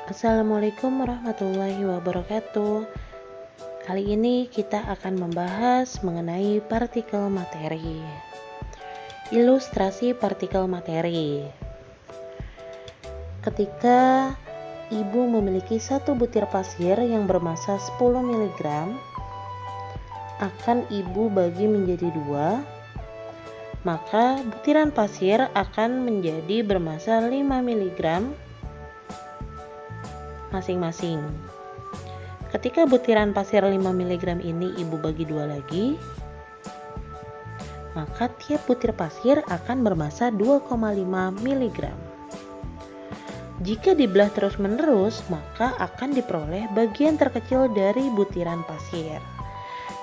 Assalamualaikum warahmatullahi wabarakatuh. Kali ini kita akan membahas mengenai partikel materi. Ilustrasi partikel materi. Ketika ibu memiliki satu butir pasir yang bermassa 10 mg, akan ibu bagi menjadi 2, maka butiran pasir akan menjadi bermassa 5 mg masing-masing. Ketika butiran pasir 5 mg ini ibu bagi 2 lagi, maka tiap butir pasir akan bermassa 2,5 mg. Jika dibelah terus-menerus, maka akan diperoleh bagian terkecil dari butiran pasir.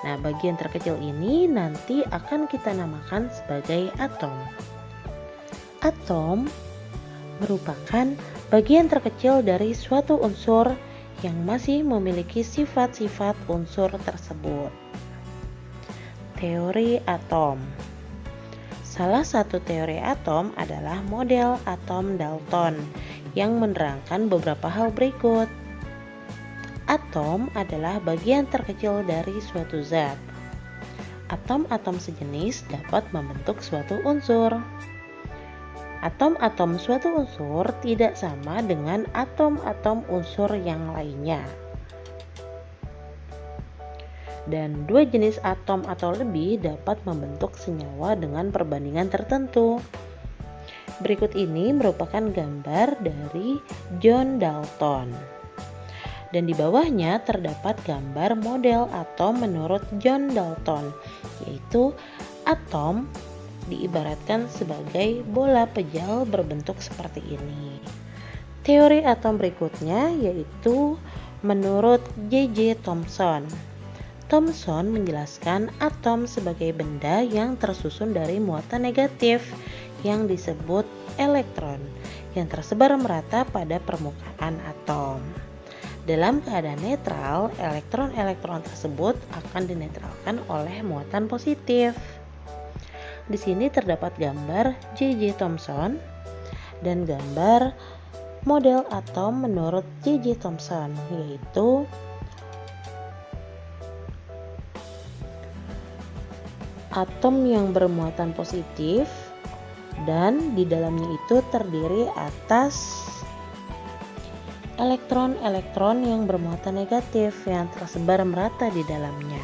Nah, bagian terkecil ini nanti akan kita namakan sebagai atom. Atom merupakan bagian terkecil dari suatu unsur yang masih memiliki sifat-sifat unsur tersebut. Teori atom. Salah satu teori atom adalah model atom Dalton yang menerangkan beberapa hal berikut. Atom adalah bagian terkecil dari suatu zat. Atom-atom sejenis dapat membentuk suatu unsur. Atom-atom suatu unsur tidak sama dengan atom-atom unsur yang lainnya. Dan dua jenis atom atau lebih dapat membentuk senyawa dengan perbandingan tertentu. Berikut ini merupakan gambar dari John Dalton. Dan di bawahnya terdapat gambar model atom menurut John Dalton, yaitu atom diibaratkan sebagai bola pejal berbentuk seperti ini. Teori atom berikutnya yaitu menurut J.J. Thomson. Thomson menjelaskan atom sebagai benda yang tersusun dari muatan negatif yang disebut elektron yang tersebar merata pada permukaan atom. Dalam keadaan netral, elektron-elektron tersebut akan dinetralkan oleh muatan positif. Di sini terdapat gambar J.J. Thomson dan gambar model atom menurut J.J. Thomson, yaitu atom yang bermuatan positif dan di dalamnya itu terdiri atas elektron-elektron yang bermuatan negatif yang tersebar merata di dalamnya.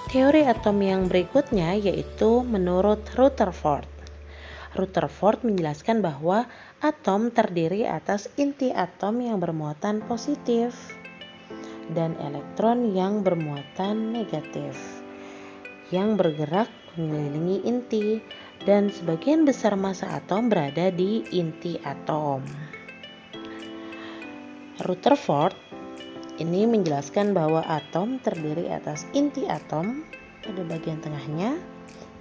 Teori atom yang berikutnya yaitu menurut Rutherford. Rutherford menjelaskan bahwa atom terdiri atas inti atom yang bermuatan positif dan elektron yang bermuatan negatif yang bergerak mengelilingi inti, dan sebagian besar massa atom berada di inti atom. Rutherford ini menjelaskan bahwa atom terdiri atas inti atom pada bagian tengahnya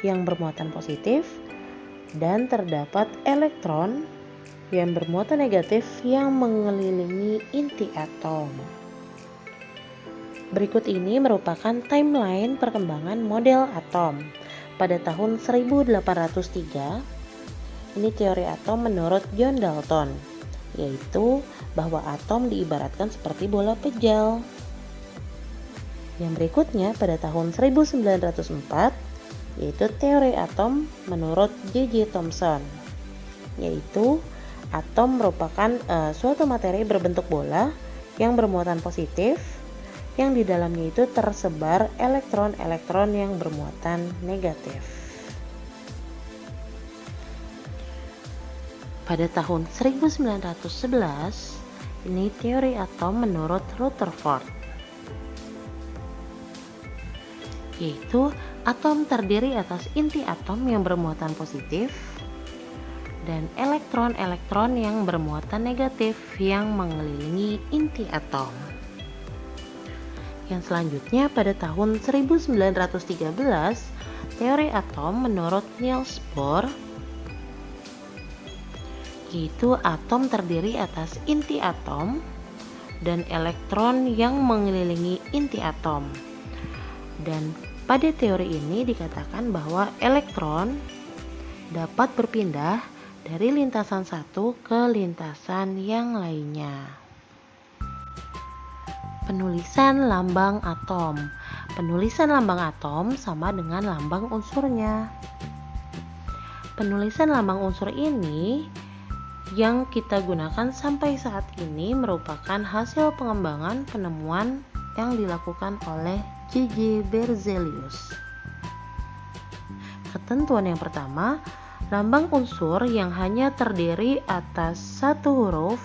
yang bermuatan positif dan terdapat elektron yang bermuatan negatif yang mengelilingi inti atom. Berikut ini merupakan timeline perkembangan model atom. Pada tahun 1803, ini teori atom menurut John Dalton, yaitu bahwa atom diibaratkan seperti bola pejal. Yang berikutnya pada tahun 1904, yaitu teori atom menurut J.J. Thomson, yaitu atom merupakan suatu materi berbentuk bola yang bermuatan positif, yang di dalamnya itu tersebar elektron-elektron yang bermuatan negatif. Pada tahun 1911, ini teori atom menurut Rutherford, yaitu atom terdiri atas inti atom yang bermuatan positif dan elektron-elektron yang bermuatan negatif yang mengelilingi inti atom. Yang selanjutnya pada tahun 1913, teori atom menurut Niels Bohr, yaitu atom terdiri atas inti atom dan elektron yang mengelilingi inti atom. Dan pada teori ini dikatakan bahwa elektron dapat berpindah dari lintasan satu ke lintasan yang lainnya. Penulisan lambang atom. Penulisan lambang atom sama dengan lambang unsurnya. Penulisan lambang unsur ini yang kita gunakan sampai saat ini merupakan hasil pengembangan penemuan yang dilakukan oleh J.J. Berzelius. Ketentuan yang pertama, lambang unsur yang hanya terdiri atas satu huruf,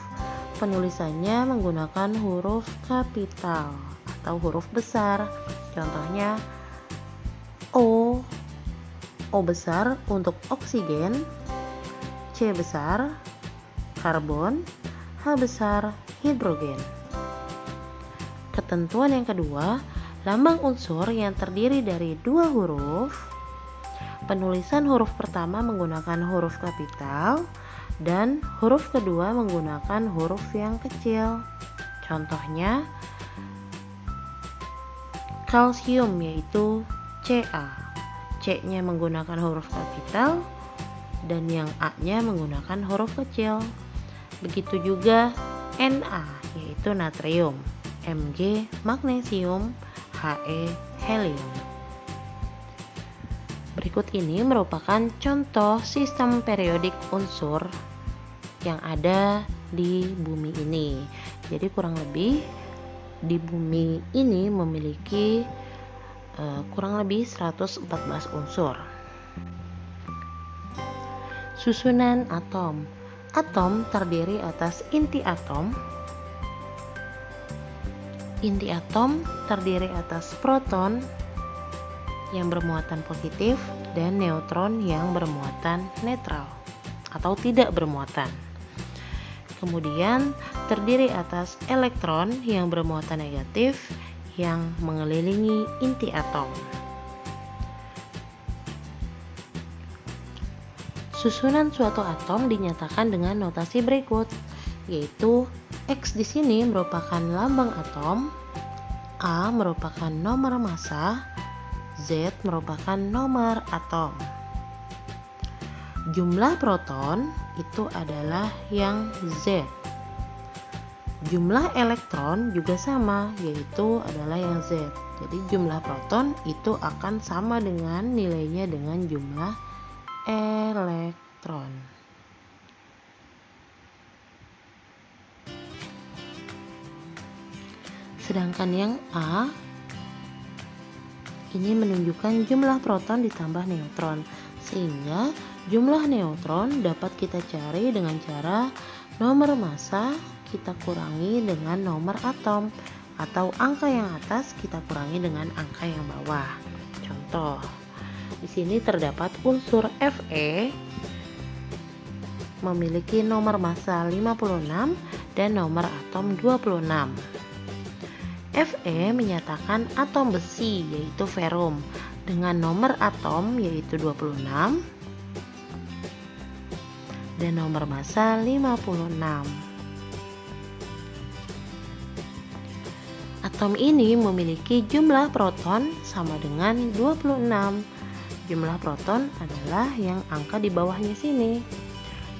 penulisannya menggunakan huruf kapital atau huruf besar. Contohnya O besar untuk oksigen, C besar karbon, H besar hidrogen. Ketentuan yang kedua, lambang unsur yang terdiri dari dua huruf, penulisan huruf pertama menggunakan huruf kapital dan huruf kedua menggunakan huruf yang kecil. Contohnya kalsium yaitu Ca. C-nya menggunakan huruf kapital dan yang A-nya menggunakan huruf kecil. Begitu juga Na yaitu natrium, Mg magnesium, He helium. Berikut ini merupakan contoh sistem periodik unsur yang ada di bumi ini. Jadi kurang lebih di bumi ini memiliki kurang lebih 114 unsur. Susunan atom. Atom terdiri atas inti atom. Inti atom terdiri atas proton yang bermuatan positif dan neutron yang bermuatan netral atau tidak bermuatan. Kemudian terdiri atas elektron yang bermuatan negatif yang mengelilingi inti atom. Susunan suatu atom dinyatakan dengan notasi berikut, yaitu X di sini merupakan lambang atom, A merupakan nomor massa, Z merupakan nomor atom. Jumlah proton itu adalah yang Z. Jumlah elektron juga sama, yaitu adalah yang Z. Jadi jumlah proton itu akan sama dengan nilainya dengan jumlah elektron. Sedangkan yang A ini menunjukkan jumlah proton ditambah neutron, sehingga jumlah neutron dapat kita cari dengan cara nomor massa kita kurangi dengan nomor atom, atau angka yang atas kita kurangi dengan angka yang bawah. Contoh, di sini terdapat unsur Fe memiliki nomor massa 56 dan nomor atom 26. Fe menyatakan atom besi yaitu ferum dengan nomor atom yaitu 26 dan nomor massa 56. Atom ini memiliki jumlah proton sama dengan 26. Jumlah proton adalah yang angka di bawahnya sini.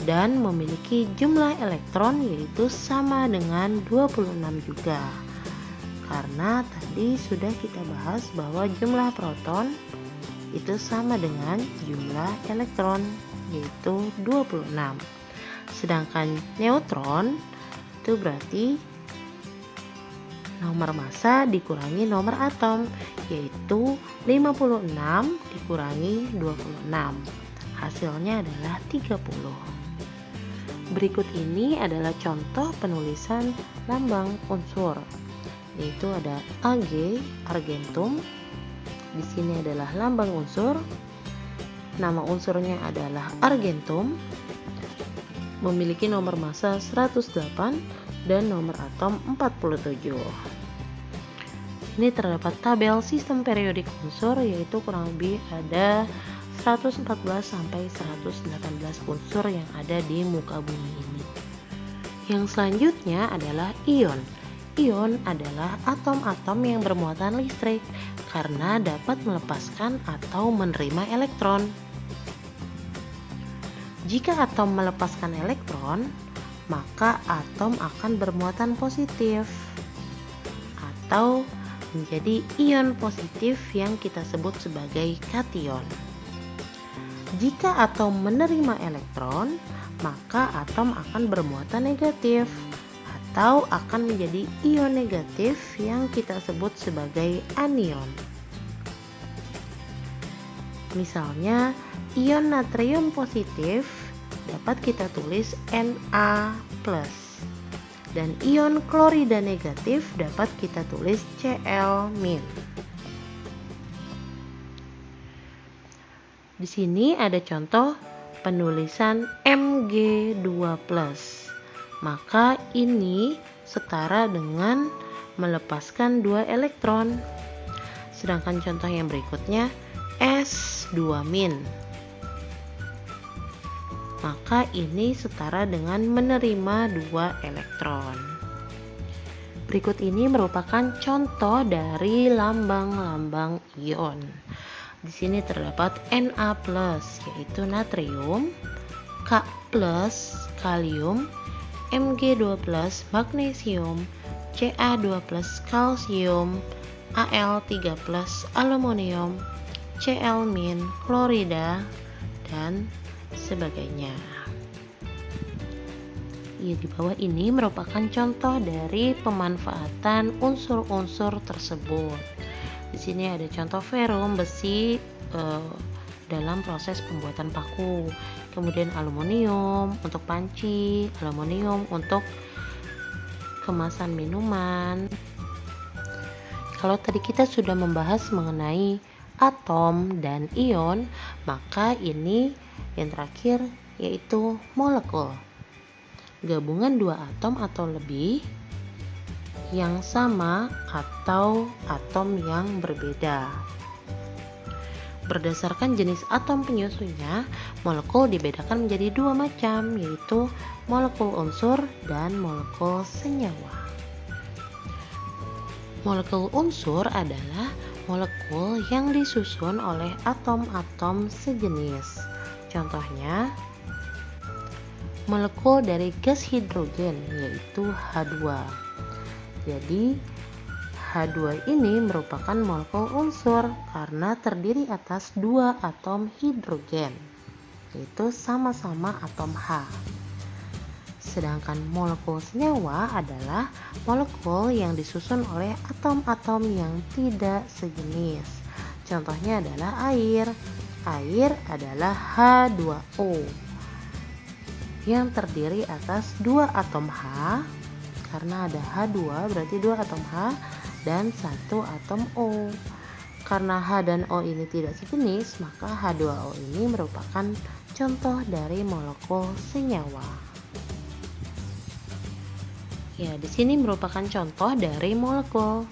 Dan memiliki jumlah elektron yaitu sama dengan 26 juga. Karena tadi sudah kita bahas bahwa jumlah proton itu sama dengan jumlah elektron yaitu 26. Sedangkan neutron itu berarti nomor massa dikurangi nomor atom, yaitu 56 dikurangi 26. Hasilnya adalah 30. Berikut ini adalah contoh penulisan lambang unsur, yaitu ada Ag, argentum. Di sini adalah lambang unsur. Nama unsurnya adalah argentum. Memiliki nomor massa 108 dan nomor atom 47. Ini terdapat tabel sistem periodik unsur, yaitu kurang lebih ada 114 sampai 118 unsur yang ada di muka bumi ini. Yang selanjutnya adalah ion. Ion adalah atom-atom yang bermuatan listrik karena dapat melepaskan atau menerima elektron. Jika atom melepaskan elektron, maka atom akan bermuatan positif atau menjadi ion positif yang kita sebut sebagai kation. Jika atom menerima elektron, maka atom akan bermuatan negatif atau akan menjadi ion negatif yang kita sebut sebagai anion. Misalnya, ion natrium positif dapat kita tulis Na+. Dan ion klorida negatif dapat kita tulis Cl-. Di sini ada contoh penulisan Mg2+. Maka ini setara dengan melepaskan 2 elektron. Sedangkan contoh yang berikutnya S2-. Maka ini setara dengan menerima 2 elektron. Berikut ini merupakan contoh dari lambang-lambang ion. Di sini terdapat Na+, yaitu natrium, K+, kalium, Mg2+, magnesium, Ca2+, kalsium, Al3+, aluminium, Cl-, klorida, dan sebagainya. Ya, di bawah ini merupakan contoh dari pemanfaatan unsur-unsur tersebut. Di sini ada contoh ferum, besi dalam proses pembuatan paku. Kemudian aluminium untuk panci, aluminium untuk kemasan minuman. Kalau tadi kita sudah membahas mengenai atom dan ion, maka ini yang terakhir yaitu molekul. Gabungan 2 atom atau lebih yang sama atau atom yang berbeda. Berdasarkan jenis atom penyusunnya, molekul dibedakan menjadi 2 macam, yaitu molekul unsur dan molekul senyawa. Molekul unsur adalah molekul yang disusun oleh atom-atom sejenis. Contohnya, molekul dari gas hidrogen yaitu H2. Jadi, H2 ini merupakan molekul unsur karena terdiri atas 2 atom hidrogen, yaitu sama-sama atom H. Sedangkan molekul senyawa adalah molekul yang disusun oleh atom-atom yang tidak sejenis. Contohnya adalah air. Air adalah H2O yang terdiri atas 2 atom H, karena ada H2 berarti 2 atom H dan 1 atom O. Karena H dan O ini tidak sejenis, maka H2O ini merupakan contoh dari molekul senyawa. Ya, di sini merupakan contoh dari molekul.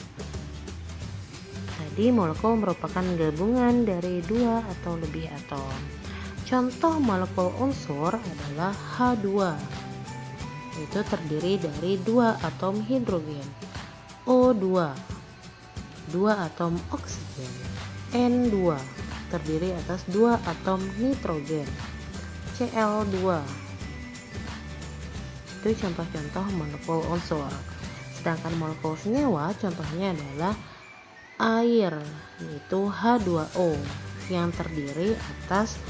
Tadi molekul merupakan gabungan dari 2 atau lebih atom. Contoh molekul unsur adalah H2. Itu terdiri dari 2 atom hidrogen, O2, 2 atom oksigen, N2 terdiri atas 2 atom nitrogen, Cl2. Itu contoh-contoh molekul unsur. Sedangkan molekul senyawa contohnya adalah air, yaitu H2O yang terdiri atas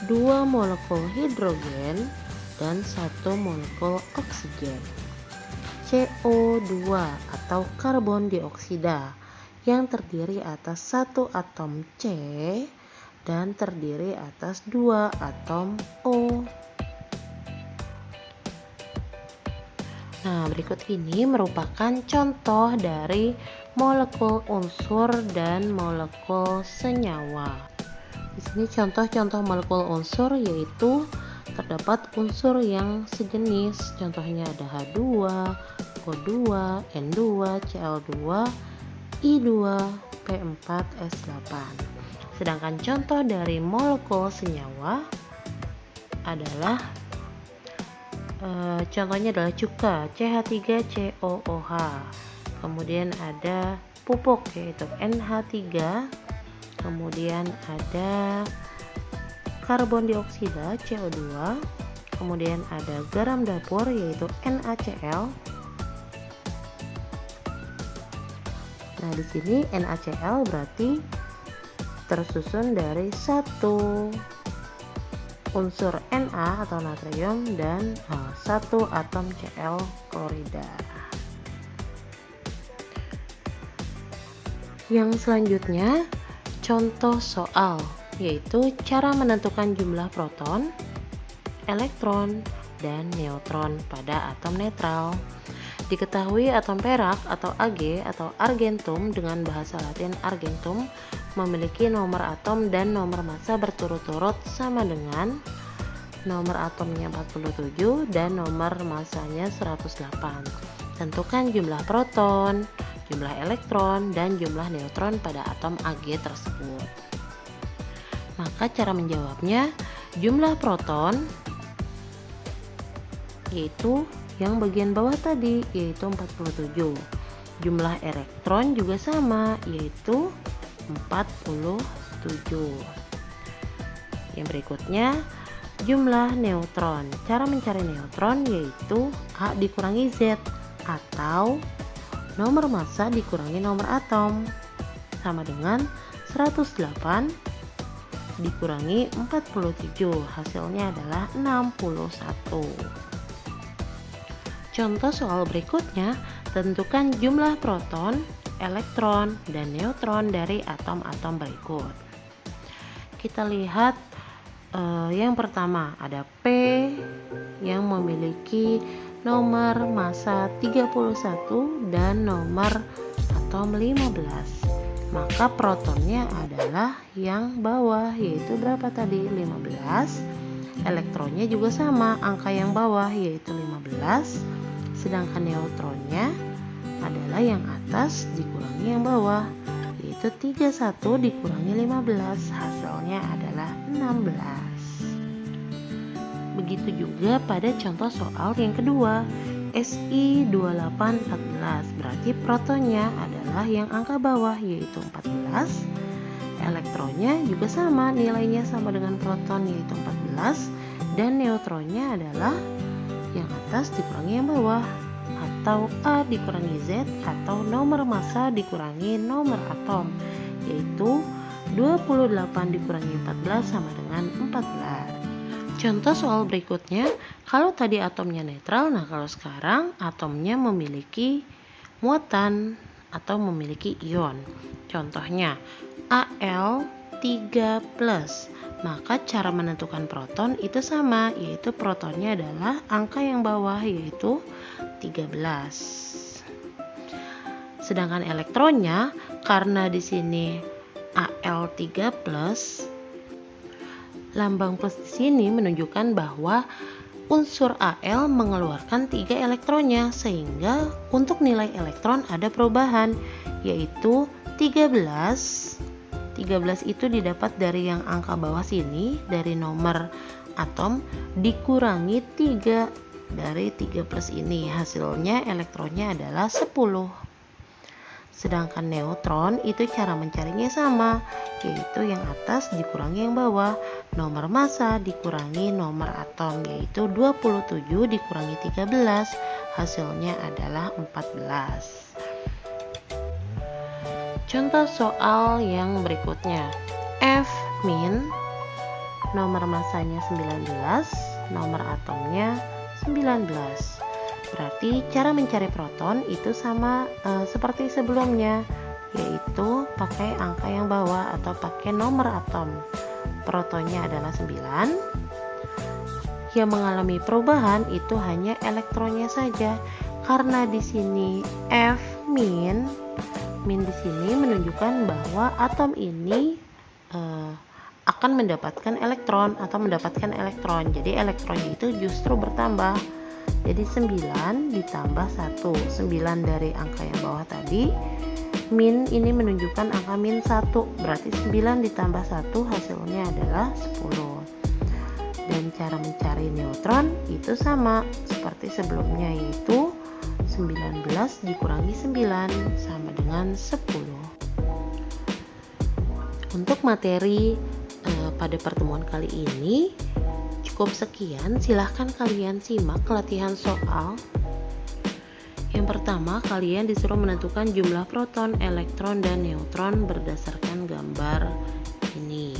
2 molekul hidrogen dan 1 molekul oksigen. CO2 atau karbon dioksida yang terdiri atas 1 atom C dan terdiri atas 2 atom O. Nah, berikut ini merupakan contoh dari molekul unsur dan molekul senyawa. Di sini contoh-contoh molekul unsur yaitu terdapat unsur yang sejenis. Contohnya ada H2, O2, N2, Cl2, I2, P4S8. Sedangkan contoh dari molekul senyawa adalah contohnya adalah cuka, CH3COOH. Kemudian ada pupuk yaitu NH3. Kemudian ada karbon dioksida CO2. Kemudian ada garam dapur yaitu NaCl. Nah, di sini NaCl berarti tersusun dari satu unsur Na atau natrium dan satu atom Cl klorida. Yang selanjutnya contoh soal, yaitu cara menentukan jumlah proton, elektron, dan neutron pada atom netral. Diketahui atom perak atau Ag atau argentum dengan bahasa Latin argentum memiliki nomor atom dan nomor massa berturut-turut sama dengan nomor atomnya 47 dan nomor massanya 108. Tentukan jumlah proton, jumlah elektron, dan jumlah neutron pada atom Ag tersebut. Maka cara menjawabnya, jumlah proton yaitu yang bagian bawah tadi, yaitu 47. Jumlah elektron juga sama, yaitu 47. Yang berikutnya, jumlah neutron. Cara mencari neutron yaitu A dikurangi Z atau nomor massa dikurangi nomor atom, sama dengan 108 dikurangi 47, hasilnya adalah 61. Contoh soal berikutnya, tentukan jumlah proton, elektron, dan neutron dari atom-atom berikut. Kita lihat yang pertama ada P yang memiliki nomor massa 31 dan nomor atom 15. Maka protonnya adalah yang bawah, yaitu berapa tadi? 15. Elektronnya juga sama, angka yang bawah yaitu 15. Sedangkan neutronnya adalah yang atas dikurangi yang bawah, yaitu 31 dikurangi 15, hasilnya adalah 16. Begitu juga pada contoh soal yang kedua, Si2814, berarti protonnya adalah yang angka bawah yaitu 14. Elektronnya juga sama, nilainya sama dengan proton yaitu 14, dan neutronnya adalah yang atas dikurangi yang bawah, atau A dikurangi Z, atau nomor massa dikurangi nomor atom, yaitu 28 dikurangi 14 sama dengan 14. Contoh soal berikutnya, kalau tadi atomnya netral, nah kalau sekarang atomnya memiliki muatan atau memiliki ion. Contohnya Al3+. Maka cara menentukan proton itu sama, yaitu protonnya adalah angka yang bawah yaitu 13. Sedangkan elektronnya, karena di sini Al3+, lambang plus di sini menunjukkan bahwa unsur Al mengeluarkan 3 elektronnya, sehingga untuk nilai elektron ada perubahan, yaitu 13 itu didapat dari yang angka bawah sini, dari nomor atom dikurangi 3 dari 3 plus ini, hasilnya elektronnya adalah 10. Sedangkan neutron itu cara mencarinya sama, yaitu yang atas dikurangi yang bawah, nomor massa dikurangi nomor atom, yaitu 27 dikurangi 13, hasilnya adalah 14. Contoh soal yang berikutnya, F min, nomor massanya 19, nomor atomnya 19. Berarti cara mencari proton itu sama seperti sebelumnya, yaitu pakai angka yang bawah atau pakai nomor atom. Protonnya adalah 9. Yang mengalami perubahan itu hanya elektronnya saja, karena di sini F min di sini menunjukkan bahwa atom ini akan mendapatkan elektron atau mendapatkan elektron. Jadi elektronnya itu justru bertambah. Jadi 9 ditambah 1, 9 dari angka yang bawah tadi. Min ini menunjukkan angka min 1, berarti 9 ditambah 1 hasilnya adalah 10. Dan cara mencari neutron itu sama seperti sebelumnya, yaitu 19 dikurangi 9 sama dengan 10. Untuk materi pada pertemuan kali ini cukup sekian. Silahkan kalian simak latihan soal. Yang pertama, kalian disuruh menentukan jumlah proton, elektron, dan neutron berdasarkan gambar ini.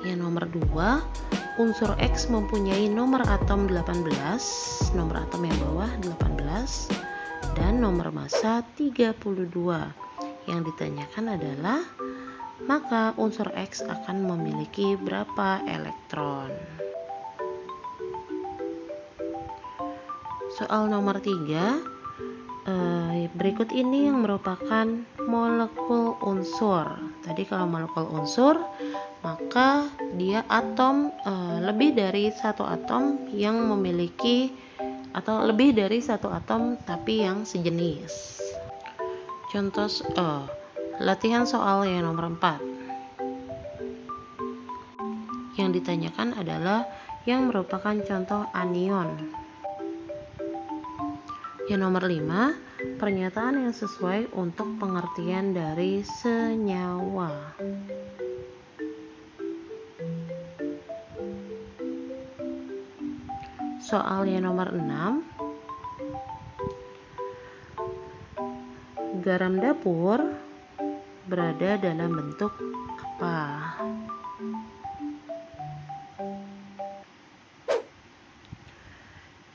Yang nomor 2, unsur X mempunyai nomor atom 18, nomor atom yang bawah 18, dan nomor massa 32. Yang ditanyakan adalah, maka unsur X akan memiliki berapa elektron? Soal nomor 3, berikut ini yang merupakan molekul unsur. Tadi kalau molekul unsur, maka dia atom, lebih dari satu atom yang memiliki, atau lebih dari satu atom tapi yang sejenis. Contoh latihan soal yang nomor 4. Yang ditanyakan adalah yang merupakan contoh anion. Yang nomor 5, pernyataan yang sesuai untuk pengertian dari senyawa. Soal yang nomor 6, garam dapur berada dalam bentuk apa?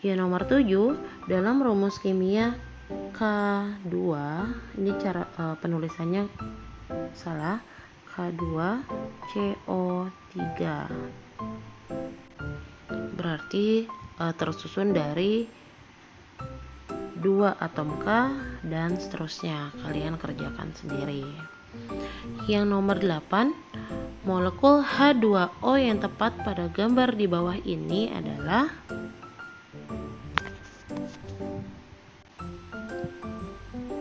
Yang nomor 7, dalam rumus kimia K2, ini cara penulisannya salah, K2CO3. Berarti tersusun dari 2 atom K dan seterusnya. Kalian kerjakan sendiri. Yang nomor 8, molekul H2O yang tepat pada gambar di bawah ini adalah,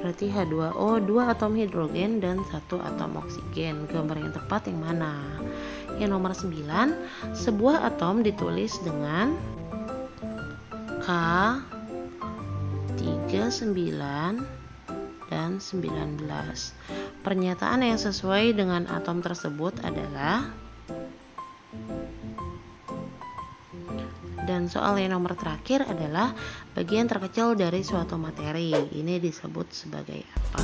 berarti H2O 2 atom hidrogen dan 1 atom oksigen. Gambar yang tepat yang mana? Yang nomor 9, sebuah atom ditulis dengan K 39 dan 19. Pernyataan yang sesuai dengan atom tersebut adalah, dan soal yang nomor terakhir adalah bagian terkecil dari suatu materi. Ini disebut sebagai apa?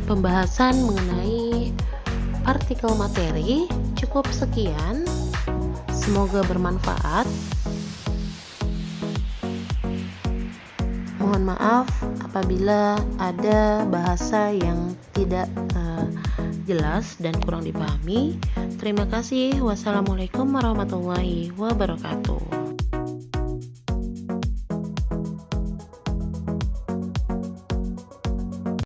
Pembahasan mengenai partikel materi cukup sekian. Semoga bermanfaat. Mohon maaf apabila ada bahasa yang tidak jelas dan kurang dipahami. Terima kasih. Wassalamualaikum warahmatullahi wabarakatuh.